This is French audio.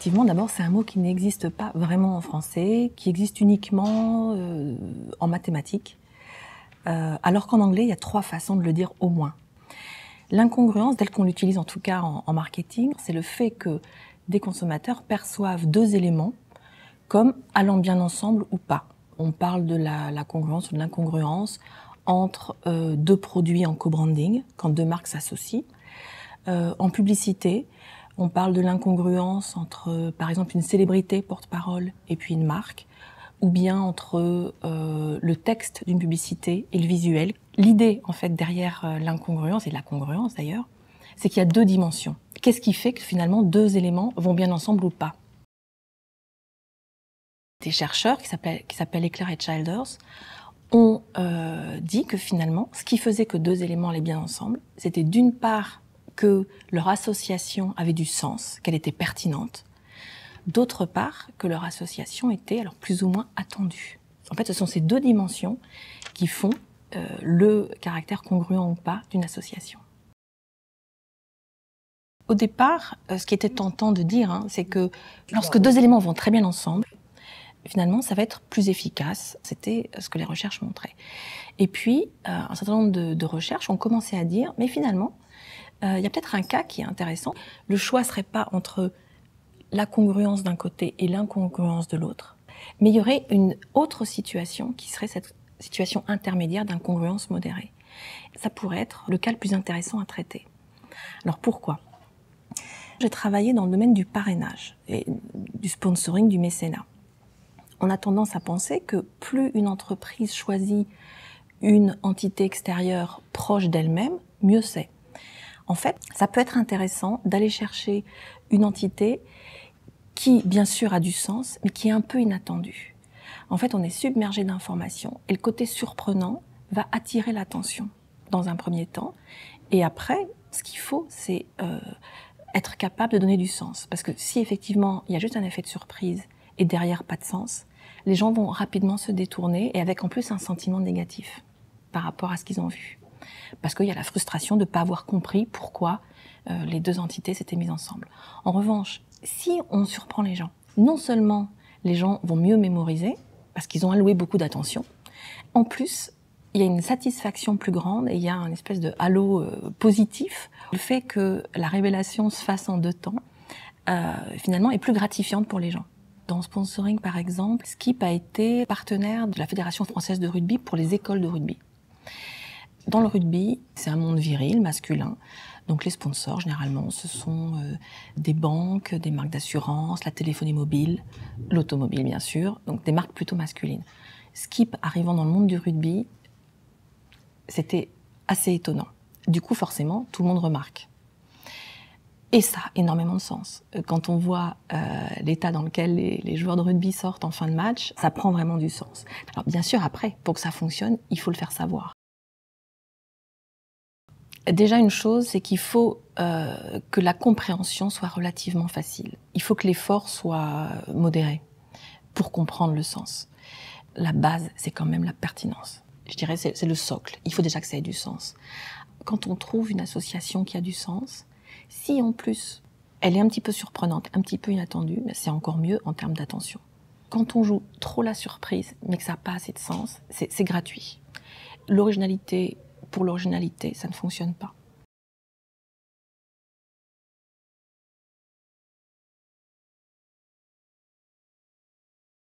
Effectivement, d'abord, c'est un mot qui n'existe pas vraiment en français, qui existe uniquement en mathématiques, alors qu'en anglais, il y a 3 façons de le dire au moins. L'incongruence, telle qu'on l'utilise en tout cas en marketing, c'est le fait que des consommateurs perçoivent 2 éléments comme allant bien ensemble ou pas. On parle de la congruence ou de l'incongruence entre 2 produits en co-branding, quand 2 marques s'associent. En publicité, on parle de l'incongruence entre, par exemple, une célébrité porte-parole et puis une marque, ou bien entre le texte d'une publicité et le visuel. L'idée, en fait, derrière l'incongruence, et la congruence d'ailleurs, c'est qu'il y a 2 dimensions. Qu'est-ce qui fait que finalement 2 éléments vont bien ensemble ou pas? Des chercheurs qui s'appellent Eclair et Childers ont dit que finalement, ce qui faisait que 2 éléments allaient bien ensemble, c'était d'une part que leur association avait du sens, qu'elle était pertinente, d'autre part que leur association était alors plus ou moins attendue. En fait, ce sont ces 2 dimensions qui font le caractère congruent ou pas d'une association. Au départ, ce qui était tentant de dire, c'est que lorsque 2 éléments vont très bien ensemble, finalement, ça va être plus efficace. C'était ce que les recherches montraient. Et puis, un certain nombre de recherches ont commencé à dire, mais finalement, il y a peut-être un cas qui est intéressant. Le choix ne serait pas entre la congruence d'un côté et l'incongruence de l'autre, mais il y aurait une autre situation qui serait cette situation intermédiaire d'incongruence modérée. Ça pourrait être le cas le plus intéressant à traiter. Alors pourquoi ? J'ai travaillé dans le domaine du parrainage, et du sponsoring, du mécénat. On a tendance à penser que plus une entreprise choisit une entité extérieure proche d'elle-même, mieux c'est. En fait, ça peut être intéressant d'aller chercher une entité qui, bien sûr, a du sens, mais qui est un peu inattendue. En fait, on est submergé d'informations et le côté surprenant va attirer l'attention dans un premier temps. Et après, ce qu'il faut, c'est être capable de donner du sens. Parce que si effectivement, il y a juste un effet de surprise et derrière pas de sens, les gens vont rapidement se détourner et avec en plus un sentiment négatif par rapport à ce qu'ils ont vu. Parce qu'il y a la frustration de ne pas avoir compris pourquoi les 2 entités s'étaient mises ensemble. En revanche, si on surprend les gens, non seulement les gens vont mieux mémoriser, parce qu'ils ont alloué beaucoup d'attention, en plus, il y a une satisfaction plus grande et il y a une espèce de halo positif. Le fait que la révélation se fasse en 2 temps, finalement, est plus gratifiante pour les gens. Dans le sponsoring, par exemple, Skip a été partenaire de la Fédération française de rugby pour les écoles de rugby. Dans le rugby, c'est un monde viril, masculin. Donc les sponsors, généralement, ce sont des banques, des marques d'assurance, la téléphonie mobile, l'automobile, bien sûr, donc des marques plutôt masculines. Skip, arrivant dans le monde du rugby, c'était assez étonnant. Du coup, forcément, tout le monde remarque. Et ça a énormément de sens. Quand on voit l'état dans lequel les joueurs de rugby sortent en fin de match, ça prend vraiment du sens. Alors bien sûr, après, pour que ça fonctionne, il faut le faire savoir. Déjà, une chose, c'est qu'il faut que la compréhension soit relativement facile. Il faut que l'effort soit modéré pour comprendre le sens. La base, c'est quand même la pertinence. Je dirais, c'est le socle. Il faut déjà que ça ait du sens. Quand on trouve une association qui a du sens, si en plus, elle est un petit peu surprenante, un petit peu inattendue, c'est encore mieux en termes d'attention. Quand on joue trop la surprise, mais que ça n'a pas assez de sens, c'est gratuit. L'originalité, pour l'originalité, ça ne fonctionne pas.